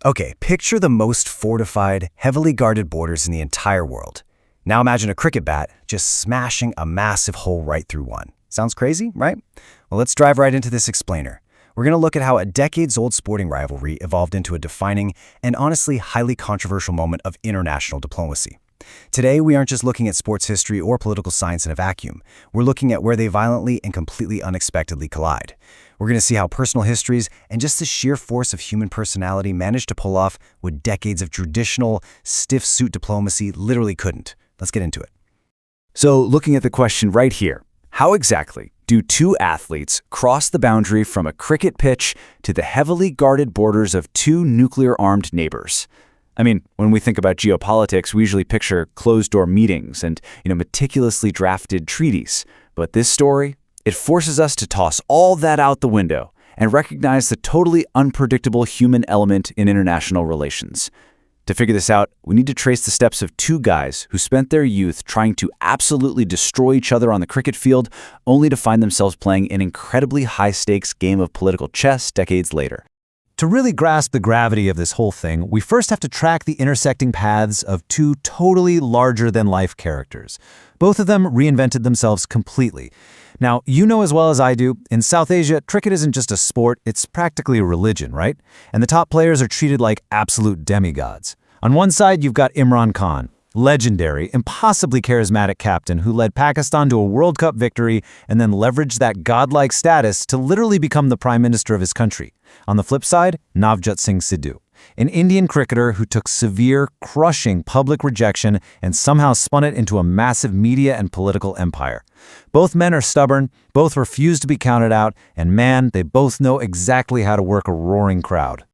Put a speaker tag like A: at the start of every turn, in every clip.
A: Okay, picture the most fortified, heavily guarded borders in the entire world. Now imagine a cricket bat just smashing a massive hole right through one. Sounds crazy, right? Well, let's dive right into this explainer. We're going to look at how a decades-old sporting rivalry evolved into a defining and honestly highly controversial moment of international diplomacy. Today, we aren't just looking at sports history or political science in a vacuum. We're looking at where they violently and completely unexpectedly collide. We're going to see how personal histories and just the sheer force of human personality managed to pull off what decades of traditional, stiff-suit diplomacy literally couldn't. Let's get into it.
B: So, looking at the question right here, how exactly do two athletes cross the boundary from a cricket pitch to the heavily guarded borders of two nuclear-armed neighbors? I mean, when we think about geopolitics, we usually picture closed-door meetings and, meticulously drafted treaties. But this story, it forces us to toss all that out the window and recognize the totally unpredictable human element in international relations. To figure this out, we need to trace the steps of two guys who spent their youth trying to absolutely destroy each other on the cricket field, only to find themselves playing an incredibly high-stakes game of political chess decades later.
C: To really grasp the gravity of this whole thing, we first have to track the intersecting paths of two totally larger-than-life characters. Both of them reinvented themselves completely. Now, you know as well as I do, in South Asia, cricket isn't just a sport, it's practically a religion, right? And the top players are treated like absolute demigods. On one side, you've got Imran Khan, legendary, impossibly charismatic captain who led Pakistan to a World Cup victory and then leveraged that godlike status to literally become the prime minister of his country. On the flip side, Najot Singh Sidhu, an Indian cricketer who took severe, crushing public rejection and somehow spun it into a massive media and political empire. Both men are stubborn, both refuse to be counted out, and man, they both know exactly how to work a roaring crowd.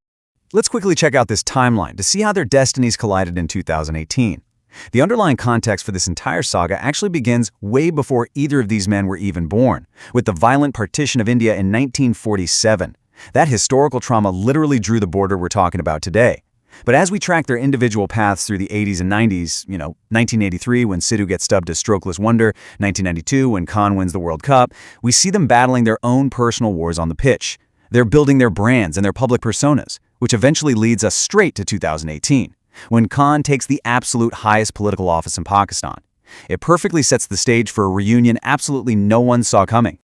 B: Let's quickly check out this timeline to see how their destinies collided in 2018. The underlying context for this entire saga actually begins way before either of these men were even born, with the violent partition of India in 1947. That historical trauma literally drew the border we're talking about today. But as we track their individual paths through the 80s and 90s, 1983 when Sidhu gets dubbed as Strokeless Wonder, 1992 when Khan wins the World Cup, we see them battling their own personal wars on the pitch. They're building their brands and their public personas, which eventually leads us straight to 2018, when Khan takes the absolute highest political office in Pakistan. It perfectly sets the stage for a reunion absolutely no one saw coming.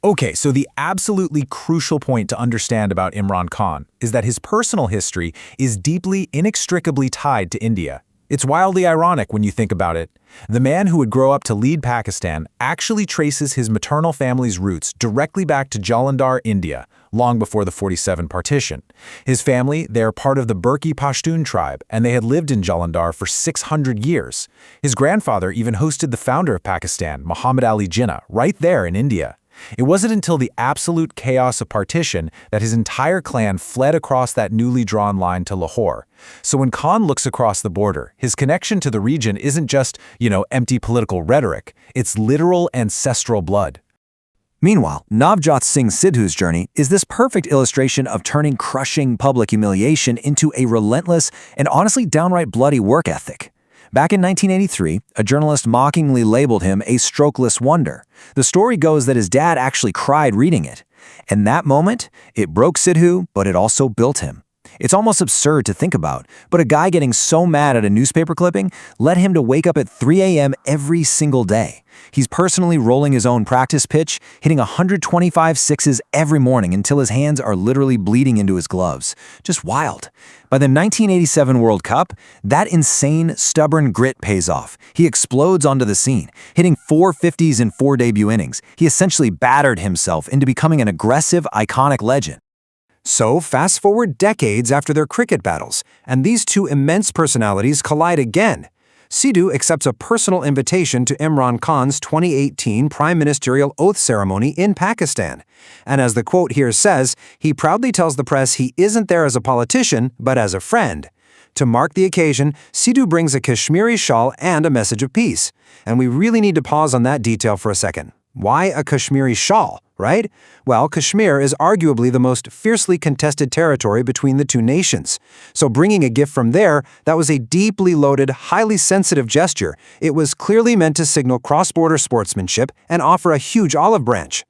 D: Okay, so the absolutely crucial point to understand about Imran Khan is that his personal history is deeply, inextricably tied to India. It's wildly ironic when you think about it. The man who would grow up to lead Pakistan actually traces his maternal family's roots directly back to Jalandhar, India, long before the 47 partition. His family, they're part of the Burki Pashtun tribe, and they had lived in Jalandhar for 600 years. His grandfather even hosted the founder of Pakistan, Muhammad Ali Jinnah, right there in India. It wasn't until the absolute chaos of partition that his entire clan fled across that newly drawn line to Lahore. So when Khan looks across the border, his connection to the region isn't just, empty political rhetoric. It's literal ancestral blood.
C: Meanwhile, Navjot Singh Sidhu's journey is this perfect illustration of turning crushing public humiliation into a relentless and honestly downright bloody work ethic. Back in 1983, a journalist mockingly labeled him a strokeless wonder. The story goes that his dad actually cried reading it. And that moment, it broke Sidhu, but it also built him. It's almost absurd to think about, but a guy getting so mad at a newspaper clipping led him to wake up at 3 a.m. every single day. He's personally rolling his own practice pitch, hitting 125 sixes every morning until his hands are literally bleeding into his gloves. Just wild. By the 1987 World Cup, that insane, stubborn grit pays off. He explodes onto the scene, hitting 450s in 4 debut innings. He essentially battered himself into becoming an aggressive, iconic legend. So, fast forward decades after their cricket battles, and these two immense personalities collide again. Sidhu accepts a personal invitation to Imran Khan's 2018 prime ministerial oath ceremony in Pakistan. And as the quote here says, he proudly tells the press he isn't there as a politician, but as a friend. To mark the occasion, Sidhu brings a Kashmiri shawl and a message of peace. And we really need to pause on that detail for a second. Why a Kashmiri shawl, right? Well, Kashmir is arguably the most fiercely contested territory between the two nations. So bringing a gift from there, that was a deeply loaded, highly sensitive gesture. It was clearly meant to signal cross-border sportsmanship and offer a huge olive branch.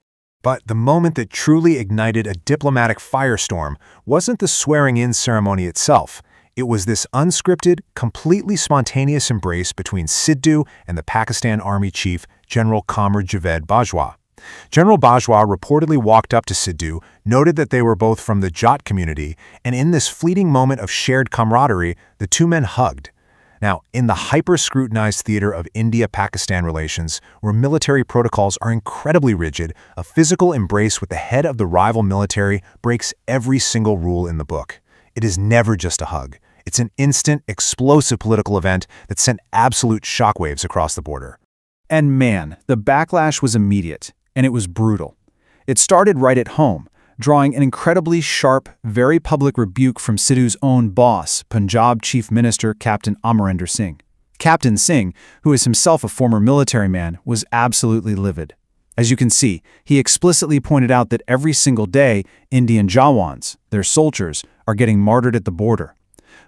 E: But the moment that truly ignited a diplomatic firestorm wasn't the swearing-in ceremony itself. It was this unscripted, completely spontaneous embrace between Sidhu and the Pakistan Army Chief, General Qamar Javed Bajwa. General Bajwa reportedly walked up to Sidhu, noted that they were both from the Jat community, and in this fleeting moment of shared camaraderie, the two men hugged. Now, in the hyper-scrutinized theater of India-Pakistan relations, where military protocols are incredibly rigid, a physical embrace with the head of the rival military breaks every single rule in the book. It is never just a hug. It's an instant, explosive political event that sent absolute shockwaves across the border.
B: And man, the backlash was immediate, and it was brutal. It started right at home, drawing an incredibly sharp, very public rebuke from Sidhu's own boss, Punjab Chief Minister Captain Amarinder Singh. Captain Singh, who is himself a former military man, was absolutely livid. As you can see, he explicitly pointed out that every single day, Indian Jawans, their soldiers, are getting martyred at the border.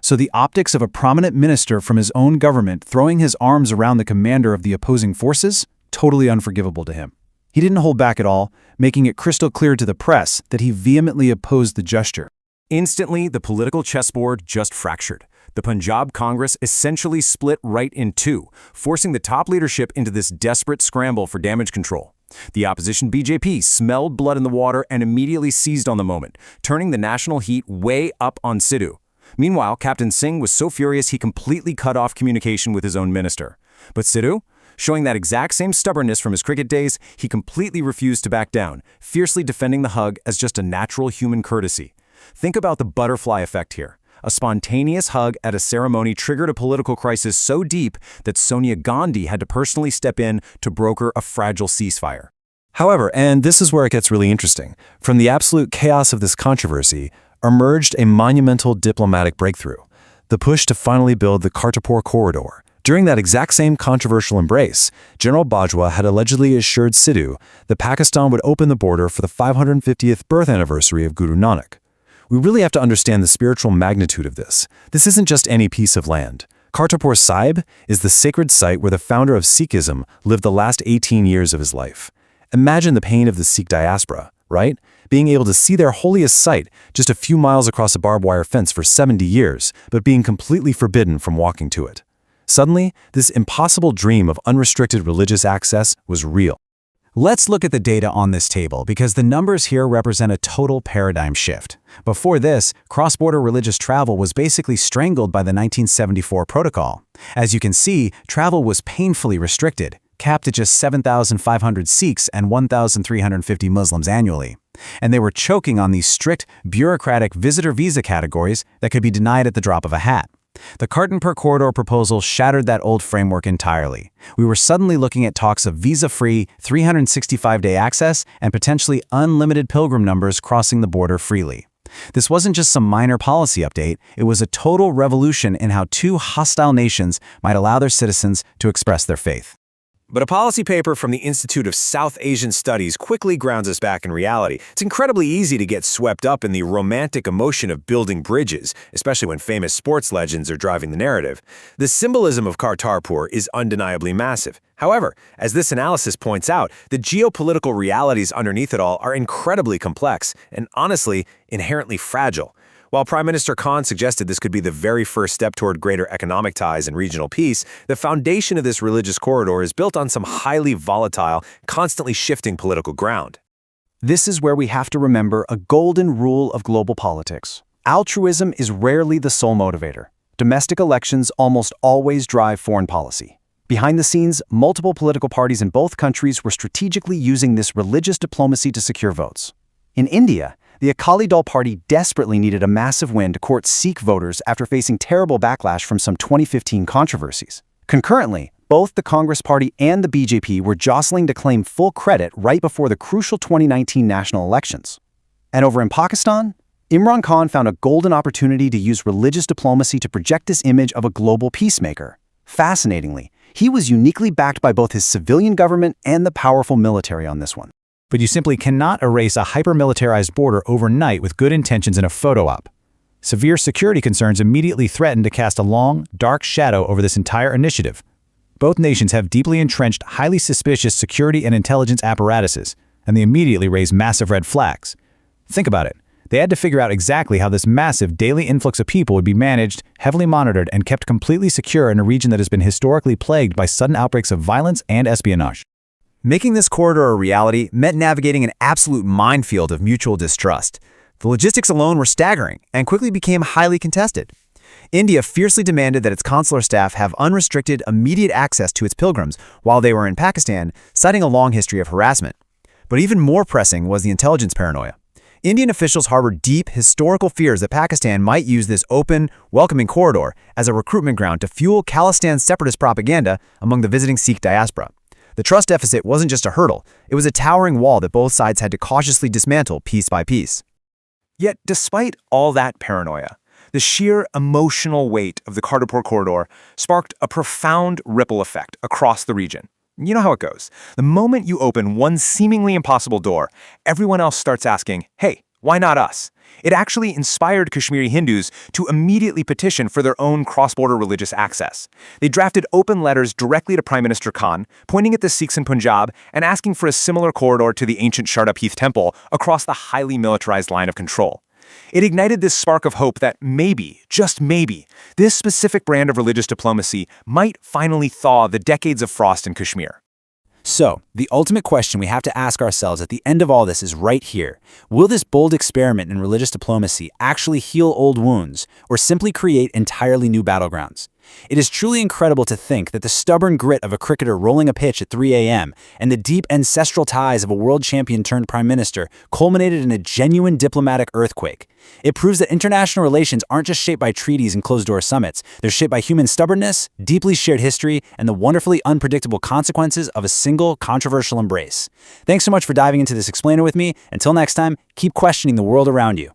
B: So the optics of a prominent minister from his own government throwing his arms around the commander of the opposing forces, totally unforgivable to him. He didn't hold back at all, making it crystal clear to the press that he vehemently opposed the gesture.
A: Instantly, the political chessboard just fractured. The Punjab Congress essentially split right in two, forcing the top leadership into this desperate scramble for damage control. The opposition BJP smelled blood in the water and immediately seized on the moment, turning the national heat way up on Sidhu. Meanwhile, Captain Singh was so furious he completely cut off communication with his own minister. But Sidhu, showing that exact same stubbornness from his cricket days, he completely refused to back down, fiercely defending the hug as just a natural human courtesy. Think about the butterfly effect here. A spontaneous hug at a ceremony triggered a political crisis so deep that Sonia Gandhi had to personally step in to broker a fragile ceasefire.
C: However, and this is where it gets really interesting, from the absolute chaos of this controversy emerged a monumental diplomatic breakthrough, the push to finally build the Kartarpur corridor. During that exact same controversial embrace, General Bajwa had allegedly assured Sidhu that Pakistan would open the border for the 550th birth anniversary of Guru Nanak. We really have to understand the spiritual magnitude of this. This isn't just any piece of land. Kartarpur Sahib is the sacred site where the founder of Sikhism lived the last 18 years of his life. Imagine the pain of the Sikh diaspora, right? Being able to see their holiest site just a few miles across a barbed wire fence for 70 years, but being completely forbidden from walking to it. Suddenly, this impossible dream of unrestricted religious access was real.
B: Let's look at the data on this table because the numbers here represent a total paradigm shift. Before this, cross-border religious travel was basically strangled by the 1974 protocol. As you can see, travel was painfully restricted, capped at just 7,500 Sikhs and 1,350 Muslims annually. And they were choking on these strict, bureaucratic visitor visa categories that could be denied at the drop of a hat. The Kartarpur corridor proposal shattered that old framework entirely. We were suddenly looking at talks of visa-free, 365-day access and potentially unlimited pilgrim numbers crossing the border freely. This wasn't just some minor policy update, it was a total revolution in how two hostile nations might allow their citizens to express their faith.
A: But a policy paper from the Institute of South Asian Studies quickly grounds us back in reality. It's incredibly easy to get swept up in the romantic emotion of building bridges, especially when famous sports legends are driving the narrative. The symbolism of Kartarpur is undeniably massive. However, as this analysis points out, the geopolitical realities underneath it all are incredibly complex and, honestly, inherently fragile. While Prime Minister Khan suggested this could be the very first step toward greater economic ties and regional peace, the foundation of this religious corridor is built on some highly volatile, constantly shifting political ground.
B: This is where we have to remember a golden rule of global politics. Altruism is rarely the sole motivator. Domestic elections almost always drive foreign policy. Behind the scenes, multiple political parties in both countries were strategically using this religious diplomacy to secure votes. In India, the Akali Dal party desperately needed a massive win to court Sikh voters after facing terrible backlash from some 2015 controversies. Concurrently, both the Congress Party and the BJP were jostling to claim full credit right before the crucial 2019 national elections. And over in Pakistan, Imran Khan found a golden opportunity to use religious diplomacy to project this image of a global peacemaker. Fascinatingly, he was uniquely backed by both his civilian government and the powerful military on this one. But you simply cannot erase a hyper-militarized border overnight with good intentions in a photo op. Severe security concerns immediately threatened to cast a long, dark shadow over this entire initiative. Both nations have deeply entrenched, highly suspicious security and intelligence apparatuses,
D: and they immediately raised massive red flags. Think about it. They had to figure out exactly how this massive daily influx of people would be managed, heavily monitored, and kept completely secure in a region that has been historically plagued by sudden outbreaks of violence and espionage.
B: Making this corridor a reality meant navigating an absolute minefield of mutual distrust. The logistics alone were staggering and quickly became highly contested. India fiercely demanded that its consular staff have unrestricted, immediate access to its pilgrims while they were in Pakistan, citing a long history of harassment. But even more pressing was the intelligence paranoia. Indian officials harbored deep, historical fears that Pakistan might use this open, welcoming corridor as a recruitment ground to fuel Khalistan separatist propaganda among the visiting Sikh diaspora. The trust deficit wasn't just a hurdle, it was a towering wall that both sides had to cautiously dismantle piece by piece.
F: Yet, despite all that paranoia, the sheer emotional weight of the Kartarpur corridor sparked a profound ripple effect across the region. You know how it goes. The moment you open one seemingly impossible door, everyone else starts asking, hey, why not us? It actually inspired Kashmiri Hindus to immediately petition for their own cross-border religious access. They drafted open letters directly to Prime Minister Khan, pointing at the Sikhs in Punjab and asking for a similar corridor to the ancient Sharda Peeth temple across the highly militarized line of control. It ignited this spark of hope that maybe, just maybe, this specific brand of religious diplomacy might finally thaw the decades of frost in Kashmir.
C: So, the ultimate question we have to ask ourselves at the end of all this is right here. Will this bold experiment in religious diplomacy actually heal old wounds, or simply create entirely new battlegrounds? It is truly incredible to think that the stubborn grit of a cricketer rolling a pitch at 3 a.m. and the deep ancestral ties of a world champion turned prime minister culminated in a genuine diplomatic earthquake. It proves that international relations aren't just shaped by treaties and closed-door summits. They're shaped by human stubbornness, deeply shared history, and the wonderfully unpredictable consequences of a single controversial embrace. Thanks so much for diving into this explainer with me. Until next time, keep questioning the world around you.